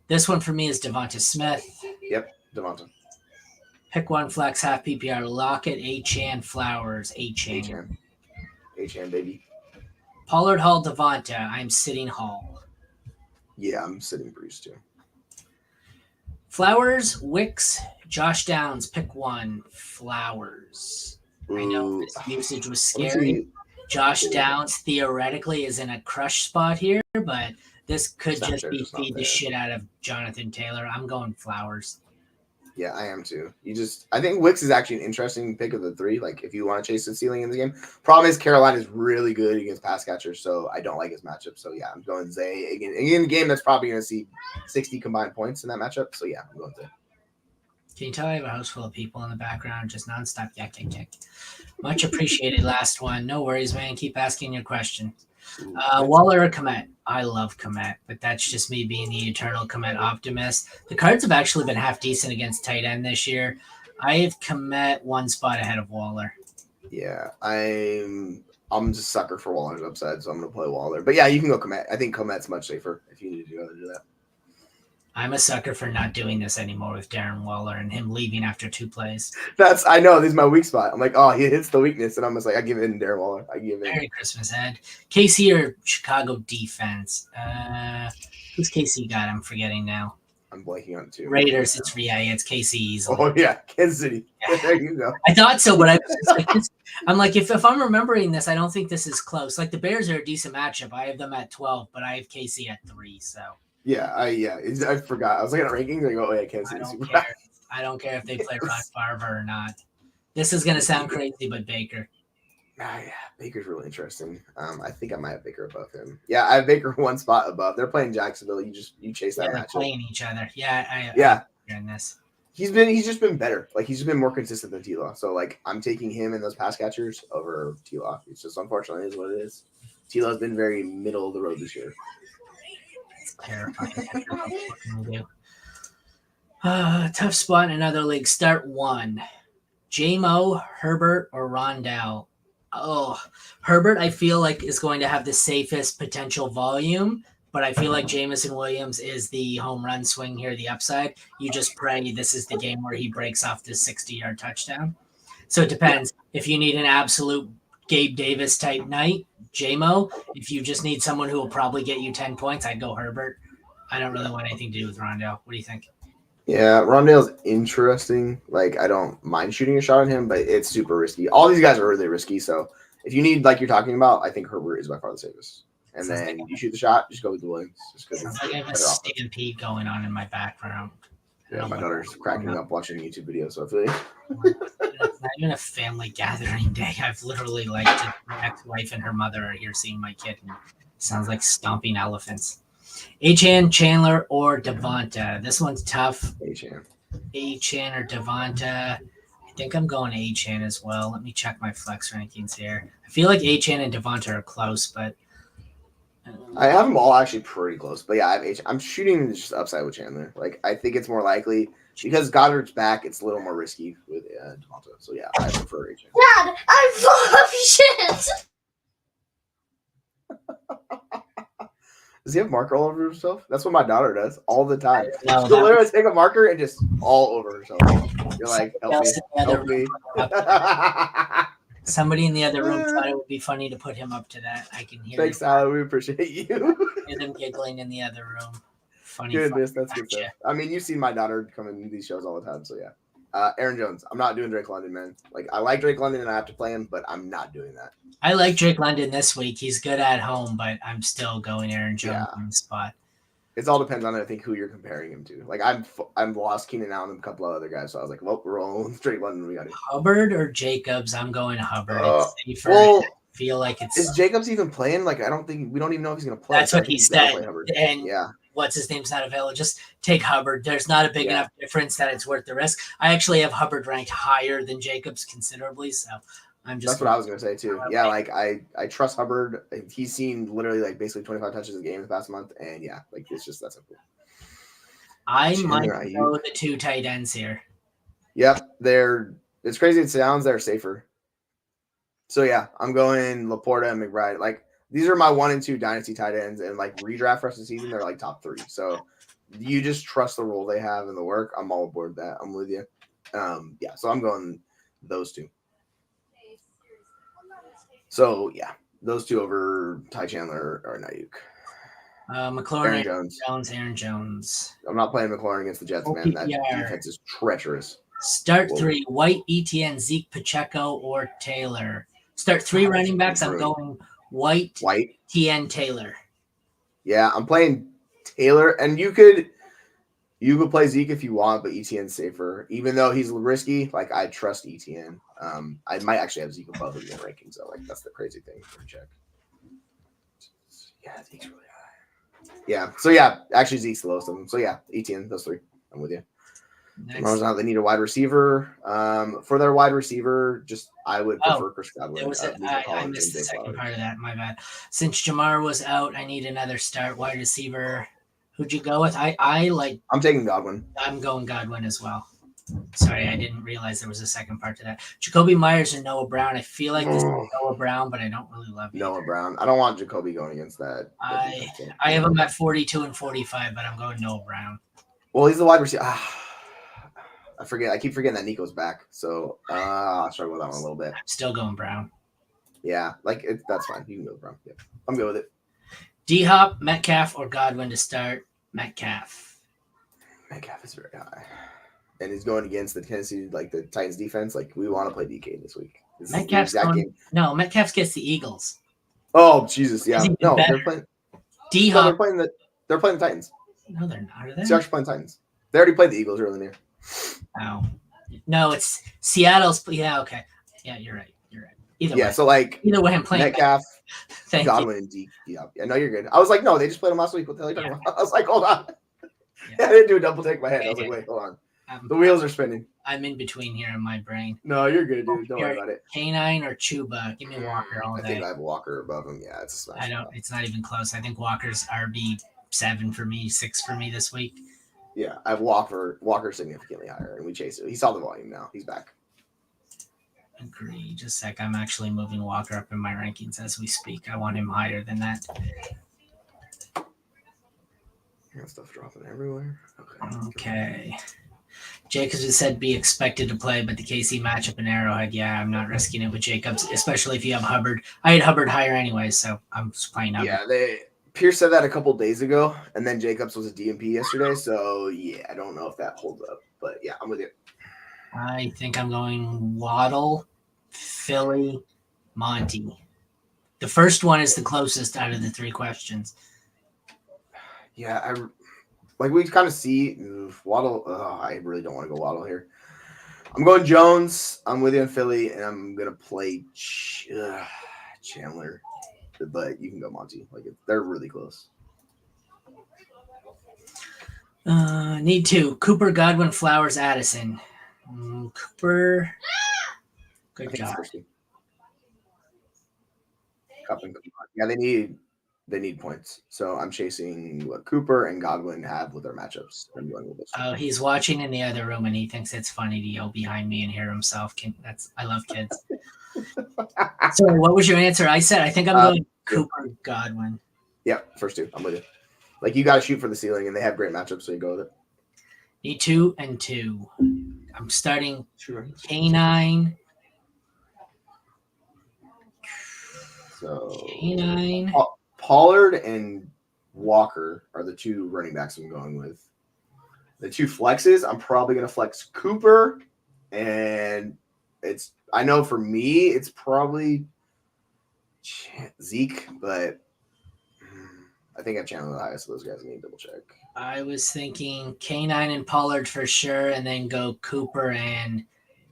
This one for me is Devonta Smith. Yep, Devonta. Pick one flex half PPR. Lockett, Achan, Flowers, Achan, baby. Pollard, Hall, Devonta. I'm sitting Hall. Yeah, I'm sitting Breeze too. Flowers, Wicks, Josh Downs. Pick one. Flowers. Ooh. I know this usage was scary. Josh Downs theoretically is in a crush spot here, but this could just be feed the shit out of Jonathan Taylor. I'm going Flowers. Yeah, I am too. I think Wicks is actually an interesting pick of the three. Like, if you want to chase the ceiling in the game, problem is Carolina is really good against pass catchers, so I don't like his matchup. So yeah, I'm going Zay again in a game that's probably going to see 60 combined points in that matchup. So yeah, I'm going Zay. Can you tell I have a house full of people in the background, just nonstop yak. Much appreciated. Last one. No worries, man. Keep asking your question. Waller or Komet? I love Komet, but that's just me being the eternal Komet optimist. The Cards have actually been half decent against tight end this year. I have Komet one spot ahead of Waller. Yeah, I'm just a sucker for Waller's upside, so I'm going to play Waller. But yeah, you can go Komet. I think Komet's much safer if you need to do that. I'm a sucker for not doing this anymore with Darren Waller and him leaving after 2 plays. I know this is my weak spot. I'm like, oh, he hits the weakness, and I'm just like, I give in Darren Waller. Merry Christmas, Ed. KC or Chicago defense? Who's KC got? I'm forgetting now. I'm blanking on 2. Raiders. It's KC easily. Oh yeah, Kansas City. Yeah. There you go. I thought so, but I'm like, if I'm remembering this, I don't think this is close. Like the Bears are a decent matchup. I have them at 12, but I have KC at 3. So. Yeah, I forgot. I was looking at rankings. I go, oh yeah, Kansas City. I don't care if they play Ron Favre or not. This is gonna sound crazy, but Baker. Yeah, Baker's really interesting. I think I might have Baker above him. Yeah, I have Baker one spot above. They're playing Jacksonville. You chase that matchup. Playing each other. Yeah, I'm in this. He's just been better. Like he's just been more consistent than T-Law. So like I'm taking him and those pass catchers over T-Law. It's just unfortunately is what it is. T-Law's been very middle of the road this year. Terrifying. Tough spot in another league. Start 1. J-Mo, Herbert, or Rondell? Oh, Herbert, I feel like is going to have the safest potential volume, but I feel like Jameson Williams is the home run swing here, the upside. You just pray this is the game where he breaks off this 60-yard touchdown. So it depends. If you need an absolute Gabe Davis type night, J-Mo. If you just need someone who will probably get you 10 points, I'd go Herbert. I don't really want anything to do with Rondell. What do you think? Yeah, Rondale's interesting. Like, I don't mind shooting a shot on him, but it's super risky. All these guys are really risky. So if you need, like you're talking about, I think Herbert is by far the safest. and Sounds then like you shoot the shot. Just go with the Williams. Just because sounds it's like I have a better off. stampede going on in my background. Yeah, my daughter's cracking up watching YouTube videos, so I feel It's not even a family gathering day. I've literally like just my ex-wife and her mother are here seeing my kid, and it sounds like stomping elephants. Achan, Chandler, or Devonta. This one's tough. Achan. Achan or Devonta. I think I'm going Achan as well. Let me check my flex rankings here. I feel like Achan and Devonta are close, but I have them all actually pretty close, but yeah, I have Achan. I'm shooting just upside with Chandler. Like I think it's more likely because Goddard's back. It's a little more risky with Devonta. So yeah, I prefer Achan. Dad, I'm full of shit. Does he have marker all over himself? That's what my daughter does all the time. No, She'll literally take a marker and just all over herself. You're like, help me, help me. Somebody in the other room thought it would be funny to put him up to that. I can hear Thanks, them, Alan. We appreciate you. hear them giggling in the other room. Funny. Goodness, that's good stuff. I mean, you've seen my daughter come in these shows all the time, so yeah. Aaron Jones. I'm not doing Drake London, man. Like I like Drake London and I have to play him, but I'm not doing that. I like Drake London this week. He's good at home, but I'm still going Aaron Jones on the spot. It all depends on I think who you're comparing him to. Like I'm lost Keenan Allen and a couple of other guys, so I was like, well, we're rolling with Drake London. We got it. Hubbard or Jacobs? I'm going Hubbard. It's safer. Well, I feel like it's. Is Jacobs even playing? Like I don't think we don't even know if he's gonna play. That's what he said. And yeah. What's his name's not available. Just take Hubbard. There's not a big enough difference that it's worth the risk. I actually have Hubbard ranked higher than Jacobs considerably, so I'm just. That's what I was gonna say too. Yeah, like I trust Hubbard. He's seen literally like basically 25 touches a game the past month, and yeah, like it's just that's simple. I might go the two tight ends here. Yep, it's crazy. It sounds they're safer. So yeah, I'm going Laporta and McBride. Like these are my 1 and 2 dynasty tight ends, and like redraft rest of the season, they're like top 3. So you just trust the role they have and the work. I'm all aboard that. I'm with you. Yeah, so I'm going those two. So yeah, those two over Ty Chandler or Nayuk. McLaurin, Aaron Jones. I'm not playing McLaurin against the Jets, man. That defense is treacherous. Start 3: White, ETN, Zeke, Pacheco, or Taylor. Start 3 running backs. I'm going White, TN, Taylor. Yeah, I'm playing Taylor, and you could play Zeke if you want, but ETN's safer. Even though he's risky, like I trust ETN. I might actually have Zeke above him in the rankings, so like that's the crazy thing. Let me check. Yeah, Zeke's really high. Yeah, so yeah, actually Zeke's the lowest of them. So yeah, ETN, those 3. I'm with you. Now they need a wide receiver. For their wide receiver, I would prefer Chris Godwin. I missed the second part of that. My bad. Since Jamar was out, I need another start wide receiver. Who'd you go with? I'm taking Godwin. I'm going Godwin as well. Sorry, I didn't realize there was a second part to that. Jacoby Myers or Noah Brown. I feel like this is Noah Brown, but I don't really love it. Noah Brown. I don't want Jacoby going against that. I have him at 42 and 45, but I'm going Noah Brown. Well, he's the wide receiver. I forget. I keep forgetting that Nico's back, so I'll struggle with that one a little bit. I'm still going Brown. Yeah, that's fine. You can go with Brown. Yeah, I'm good with it. D-Hop, Metcalf, or Godwin to start? Metcalf. Metcalf is very high, and he's going against the Tennessee, like the Titans defense. Like we want to play DK this week. Metcalf gets the Eagles. Oh Jesus, yeah. No, they're playing. D-Hop. No, they're playing the Titans. No, they're not. Are they? They're actually playing Titans. They already played the Eagles earlier in the year. Oh, no, it's Seattle's. Yeah, okay. Yeah, you're right. Either way. So either way, I'm playing Metcalf, Godwin, and Deke. Yeah, no, you're good. I was like, no, they just played them last week. What the hell are you talking about? I was like, hold on. Yeah. I didn't do a double take in my head. I was like, wait, hold on. The wheels are spinning. I'm in between here in my brain. No, you're good, dude. Don't worry about it. Canine or Chuba? Give me Walker all day. I think I have Walker above him. Yeah, it's a smash. I don't. It's not even close. I think Walker's RB7 for me, 6 for me this week. Yeah, I have Walker significantly higher, and we chase it. He saw the volume now. He's back. Agree. Just a sec. I'm actually moving Walker up in my rankings as we speak. I want him higher than that. Got stuff dropping everywhere. Okay. Jacobs has said be expected to play, but the KC matchup in Arrowhead, yeah, I'm not risking it with Jacobs, especially if you have Hubbard. I had Hubbard higher anyway, so I'm just playing Hubbard. Yeah, Pierce said that a couple days ago, and then Jacobs was a DMP yesterday, so yeah, I don't know if that holds up, but yeah, I'm with you. I think I'm going Waddle, Philly, Monty. The first one is the closest out of the 3 questions. Yeah, we kind of see Waddle. I really don't want to go Waddle here. I'm going Jones. I'm with you in Philly, and I'm gonna play Chandler. But you can go Monty. Like they're really close. Need 2. Cooper, Godwin, Flowers, Addison. Cooper. Good job. Cup and yeah, they need points. So I'm chasing what Cooper and Godwin have with their matchups. I'm going with this. Oh, he's watching in the other room and he thinks it's funny to yell behind me and hear himself. I love kids. So what was your answer? I said I think I'm going Cooper, Godwin. Yeah, first 2. I'm with you. Like you got to shoot for the ceiling, and they have great matchups, so you go with it. Need 2 and 2. I'm starting K9. So K9. Pollard and Walker are the 2 running backs I'm going with. The 2 flexes, I'm probably going to flex Cooper, and I know for me it's probably Zeke, but I think I've Chandler the highest of those guys. I need to double check. I was thinking K9 and Pollard for sure, and then go Cooper and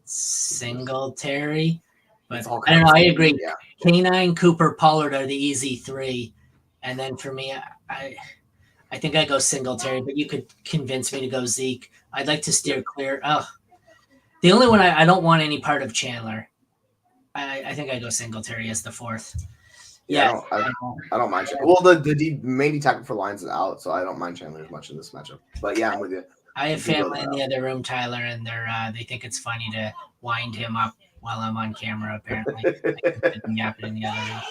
Singletary. But I don't know. I agree. Yeah. K9, Cooper, Pollard are the easy 3. And then for me, I think I go Singletary, but you could convince me to go Zeke. I'd like to steer clear. Oh, the only one I don't want any part of Chandler. I think I go Singletary as the 4th. Yeah, I don't mind Chandler. Well, the main tackle for Lions is out, so I don't mind Chandler as much in this matchup. But yeah, I'm with you. I have family in the other room, Tyler, and they think it's funny to wind him up while I'm on camera. Apparently, yapping in the other room.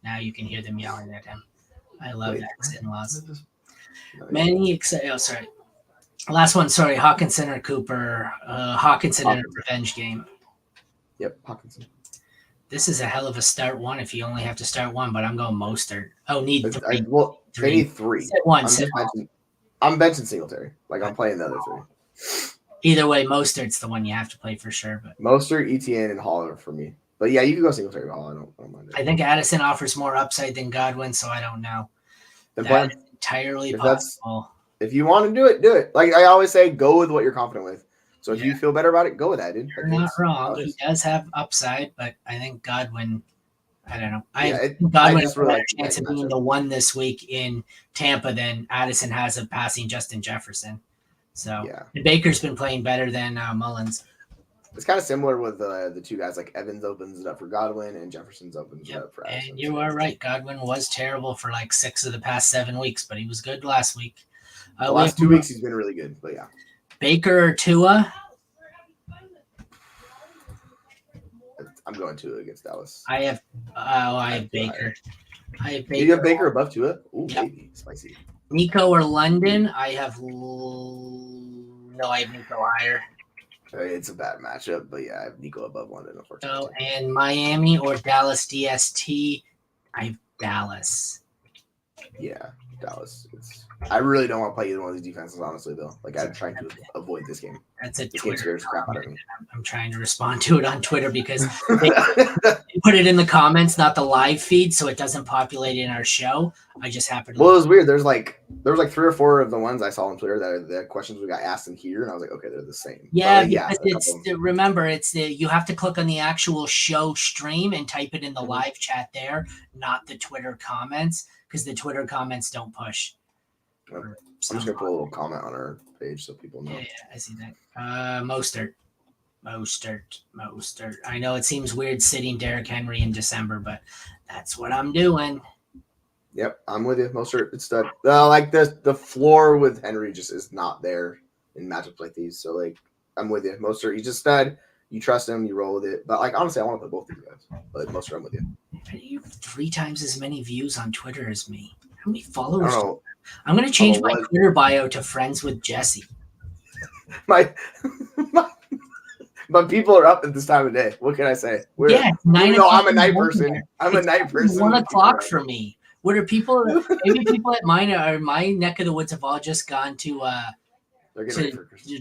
Now you can hear them yelling at him. I love ex-in-laws. Sorry. Last one. Sorry, Hawkinson or Cooper. Hawkinson in a revenge game. Yep, Hawkinson. This is a hell of a start 1 if you only have to start 1, but I'm going Mostert. Oh, need 3. They need 3. Sit 1. I'm benching Singletary. Like I'm playing the other 3. Either way, Mostert's the one you have to play for sure. But Mostert, ETN, and Hall are for me. But yeah, you can go Singletary Hall. I don't mind it. I think Addison offers more upside than Godwin, so I don't know. That's entirely possible. If you want to do it, do it. Like I always say, go with what you're confident with. So if you feel better about it, go with that, dude. You're not wrong. He does have upside, but I think Godwin, I don't know. Godwin has a better chance of being the 1 this week in Tampa than Addison has of passing Justin Jefferson. So and Baker's been playing better than Mullins. It's kind of similar with the 2 guys. Like Evans opens it up for Godwin, and Jefferson's opens it up for Addison. And you are right. Godwin was terrible for like 6 of the past 7 weeks, but he was good last week. The last 2 weeks he's been really good, but yeah. Baker or Tua? I'm going Tua against Dallas. I have Baker. I have Baker. You have Baker above Tua? Ooh, baby. Spicy. Nico or London? I have Nico higher. It's a bad matchup, but yeah, I have Nico above London, unfortunately. So, and Miami or Dallas DST? I have Dallas. Yeah, Dallas. I really don't want to play either one of these defenses, honestly, though. Like, I'm trying to avoid this game. That's a this game scares crap out of me. I'm trying to respond to it on Twitter because they put it in the comments, not the live feed, so it doesn't populate in our show. I just happened to. Well, it was weird. There was like 3 or 4 of the ones I saw on Twitter that are the questions we got asked in here, and I was like, okay, they're the same. Yeah, remember, you have to click on the actual show stream and type it in the live chat there, not the Twitter comments, because the Twitter comments don't push. I'm just gonna put a little comment on our page so people know. Yeah, I see that. Mostert. I know it seems weird sitting Derrick Henry in December, but that's what I'm doing. Yep, I'm with you. Mostert, it's stud. Like the floor with Henry just is not there in matchups like these. So like, I'm with you. Mostert, he's just stud. You trust him, you roll with it. But like honestly, I want to play both these guys. But Mostert, I'm with you. You have 3 times as many views on Twitter as me. How many followers? I'm going to change my Twitter bio to friends with Jesse. My people are up at this time of day. What can I say? I'm a night person. I'm a night person. 1 o'clock for me. What are people? Maybe people at my neck of the woods have all just gone to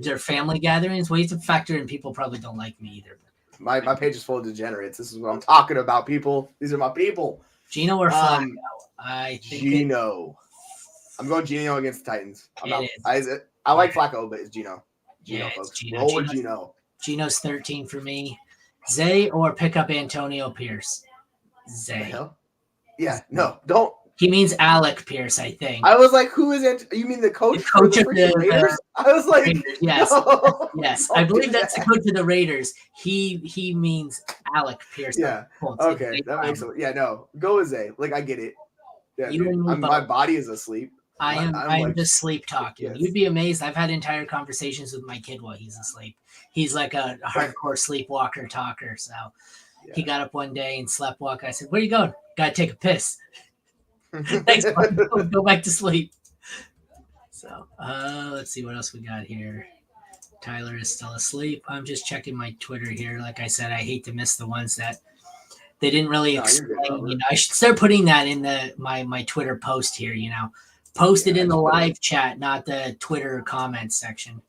their family gatherings. Well, you have to factor in people probably don't like me either. My page is full of degenerates. This is what I'm talking about, people. These are my people. Gino or Flacco? I think Gino. I'm going Gino against the Titans. I like Flacco, but it's Gino. Gino, folks. Gino. Roll with Gino. Gino's 13 for me. Zay or pick up Antonio Pierce? Zay. The hell? Yeah, no, don't. He means Alec Pierce, I think. I was like, who is it? You mean the coach for the freaking Raiders? I was like, Raiders, yes. No, yes. I believe that's the coach of the Raiders. He means Alec Pierce. Yeah. Okay, that makes sense. Yeah, no, go with Zay. Like, I get it. Yeah, my body is asleep. I am just sleep talking. Yes. You'd be amazed. I've had entire conversations with my kid while he's asleep. He's like a hardcore sleepwalker talker. So he got up one day and slept walk. I said, "Where are you going? Gotta take a piss." Thanks, buddy. Go back to sleep. So let's see what else we got here. Tyler is still asleep. I'm just checking my Twitter here. Like I said, I hate to miss the ones that they didn't really explain. I should start putting that in my Twitter post here. Post it in the live chat, not the Twitter comments section.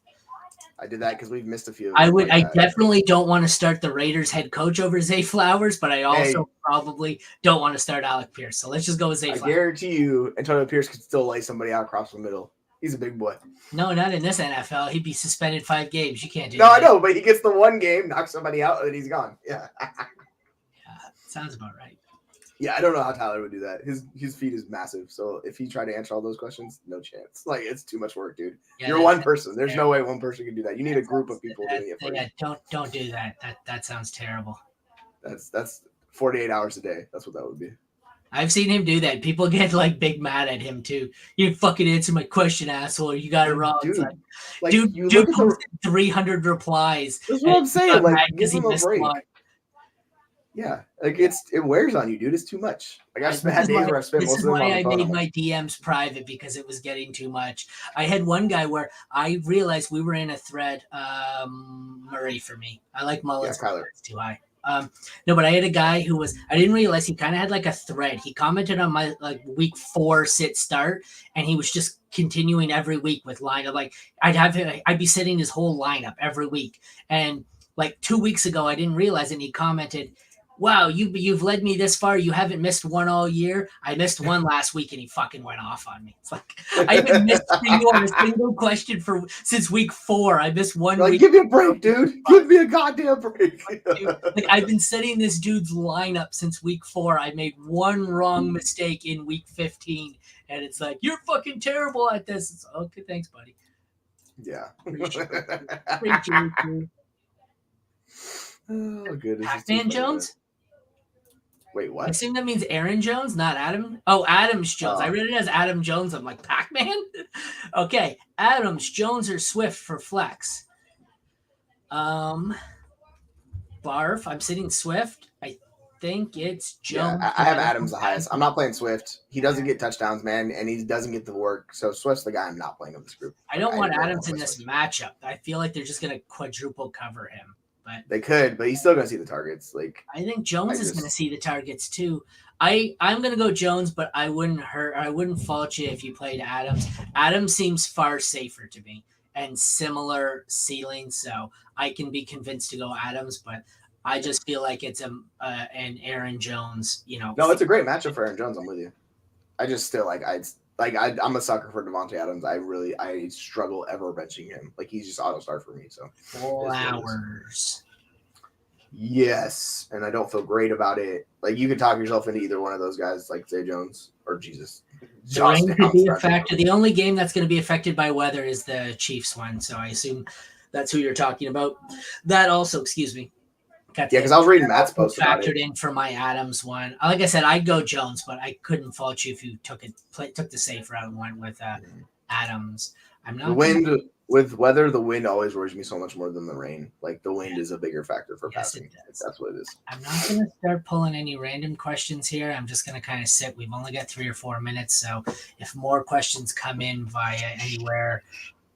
I did that because we've missed a few. I definitely don't want to start the Raiders head coach over Zay Flowers, but I also probably don't want to start Alec Pierce. So let's just go with Zay Flowers. I guarantee you, Antonio Pierce could still lay somebody out across the middle. He's a big boy. No, not in this NFL. He'd be suspended 5 games. You can't do that. No, I know, but he gets the one game, knocks somebody out, and he's gone. Yeah. Sounds about right. Yeah, I don't know how Tyler would do that. His feed is massive, so if he tried to answer all those questions, no chance. Like, it's too much work, dude. Yeah, you're one person. There's no way one person can do that. You need a group of people doing it for you. Don't do that. That sounds terrible. That's 48 hours a day. That's what that would be. I've seen him do that. People get like big mad at him too. You fucking answer my question, asshole. You got it wrong. Dude posted 300 replies. That's what I'm saying. Like, give him a break. Yeah, like it wears on you, dude. It's too much. Like I've had days where I've spent most of the time on the phone. This is why I made my DMs private, because it was getting too much. I had one guy where I realized we were in a thread. Murray for me. I like Mullins. Yeah, Kyler. It's too high. No, but I had a guy who was, I didn't realize he kind of had like a thread. He commented on my like week 4 sit start, and he was just continuing every week with lineup. Like I'd be sitting his whole lineup every week. And like 2 weeks ago, I didn't realize it. And he commented, "Wow, you've led me this far. You haven't missed one all year." I missed one last week, and he fucking went off on me. It's like I haven't missed you on a single question since week 4. I missed one week. Give me a break, dude. Give me a goddamn break. Dude, like I've been setting this dude's lineup since week 4. I made one wrong mistake in week 15, and it's like, you're fucking terrible at this. It's okay, thanks, buddy. Yeah. Appreciate you. Oh, good. Pac-Man Jones? Wait, what? I assume that means Aaron Jones, not Adam. Oh, Adams Jones. I read it as Adam Jones. I'm like, Pac-Man? Okay. Adams, Jones, or Swift for flex? Barf. I'm sitting Swift. I think it's Jones. Yeah, I have Adams the highest. I'm not playing Swift. He doesn't get touchdowns, man, and he doesn't get the work. So Swift's the guy I'm not playing in this group. I don't want Adams in this matchup. I feel like they're just going to quadruple cover him. But they could, but he's still gonna see the targets. Like I think Jones is gonna see the targets too. I'm gonna go Jones, but I wouldn't fault you if you played Adams. Adams seems far safer to me and similar ceiling, so I can be convinced to go Adams. But I just feel like it's an Aaron Jones. No, it's a great matchup for Aaron Jones. I'm with you. I just still I'm a sucker for Devontae Adams. I struggle ever benching him. Like he's just auto start for me. So Flowers. Yes, and I don't feel great about it. Like you could talk yourself into either one of those guys, like Zay Jones or Jesus. Rain could be a factor. The only game that's going to be affected by weather is the Chiefs one. So I assume that's who you're talking about. That also, excuse me. Yeah, because I was reading Matt's post about factored in for my Adams one. Like I said, I'd go Jones, but I couldn't fault you if you took the safe route and went with Adams. I'm not with weather. The wind always worries me so much more than the rain. Like the wind is a bigger factor for passing. That's what it is. I'm not going to start pulling any random questions here. I'm just going to kind of sit. We've only got 3 or 4 minutes, so if more questions come in via anywhere,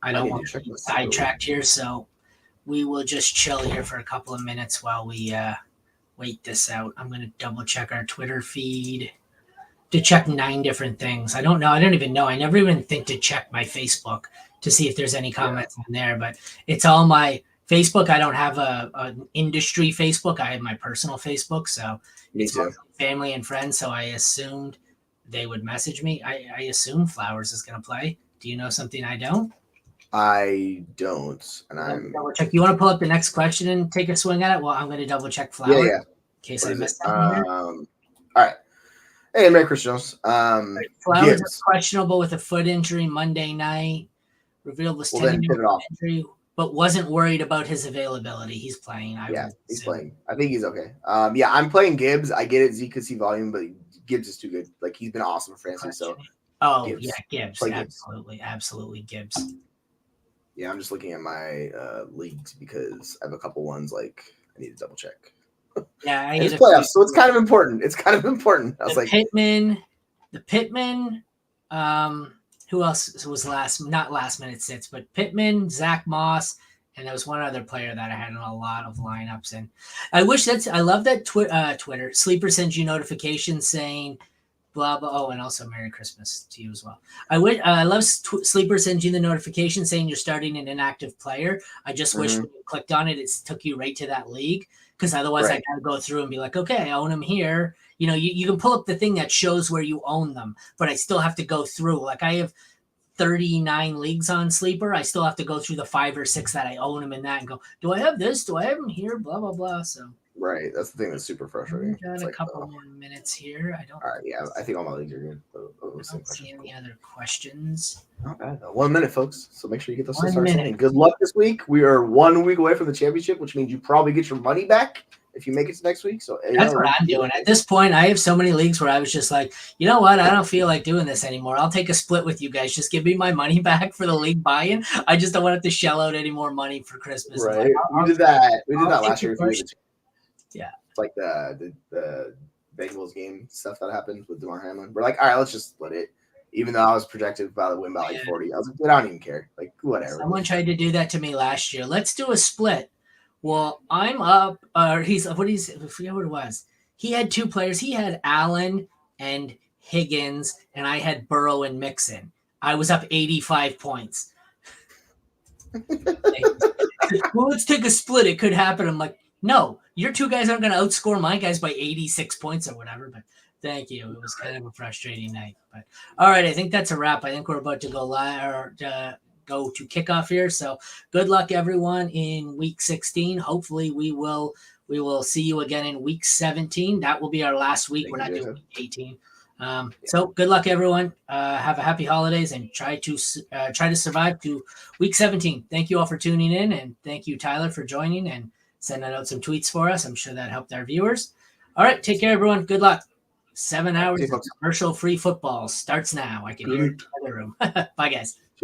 I don't want to be sidetracked here. So we will just chill here for a couple of minutes while we wait this out. I'm going to double check our Twitter feed to check 9 different things. I don't know. I don't even know. I never even think to check my Facebook to see if there's any comments on there, but it's all my Facebook. I don't have an industry Facebook. I have my personal Facebook. So me too. family and friends, so I assumed they would message me. I assume Flowers is going to play. Do you know something I don't? I don't, and I'm double check. You want to pull up the next question and take a swing at it? Well, I'm going to double check Flowers yeah. in case What I is missed it? something here. All right. Hey, Merry Christmas. Flowers is Gibbs. questionable with a foot injury Monday night. Revealed was Well, then pivot off. injury, but wasn't worried about his availability. He's playing. He's playing. I think he's okay. Yeah, I'm playing Gibbs. I get it. Z could see volume, but Gibbs is too good. Like he's been awesome for fantasy. So Gibbs. Gibbs. Absolutely Gibbs. Yeah, I'm just looking at my leagues because I have a couple ones like I need to double check. Yeah, I it's playoffs, so it's kind of important. I was the Pittman. Who else was not last minute sits, but Pittman, Zach Moss, and there was one other player that I had in a lot of lineups. And I love that Twitter Sleeper sends you notifications saying blah blah. Oh, and also Merry Christmas to you as well. I love Sleeper sends you the notification saying you're starting an inactive player. I just wish when you clicked on it, it took you right to that league, because otherwise I gotta go through and be like, okay, I own him here. You know, you can pull up the thing that shows where you own them, but I still have to go through. Like I have 39 leagues on Sleeper. I still have to go through the 5 or 6 that I own him in that and go, do I have this? Do I have him here? Blah, blah, blah. So right. That's the thing that's super frustrating. Got a couple more minutes here. I don't. All right. Yeah, I think all my leagues are good. I don't see any other questions. Not bad. 1 minute, folks. So make sure you get those 1 minute. Good luck this week. We are 1 week away from the championship, which means you probably get your money back if you make it to next week. So that's what I'm doing. At this point, I have so many leagues where I was just like, you know what? I don't feel like doing this anymore. I'll take a split with you guys. Just give me my money back for the league buy-in. I just don't want to have to shell out any more money for Christmas. Right. We did that last year. Yeah. It's like the Bengals game stuff that happened with DeMar Hamlin. We're like, all right, let's just split it. Even though I was projected by the win by like 40. I was like, I don't even care. Like, whatever. Someone tried to do that to me last year. Let's do a split. Well, I'm up. I forget what it was. He had 2 players. He had Allen and Higgins, and I had Burrow and Mixon. I was up 85 points. Well, let's take a split. It could happen. I'm like, no, your 2 guys aren't going to outscore my guys by 86 points or whatever. But thank you. It was kind of a frustrating night. But all right, I think that's a wrap. I think we're about to go live go to kickoff here. So good luck everyone in week 16. Hopefully we will see you again in week 17. That will be our last week. We're not doing week 18. So good luck everyone. Have a happy holidays and try to survive to week 17. Thank you all for tuning in, and thank you Tyler for joining and sending out some tweets for us. I'm sure that helped our viewers. All right, take care everyone. Good luck. 7 hours of commercial free football starts now. I can hear it in the other room. Bye guys.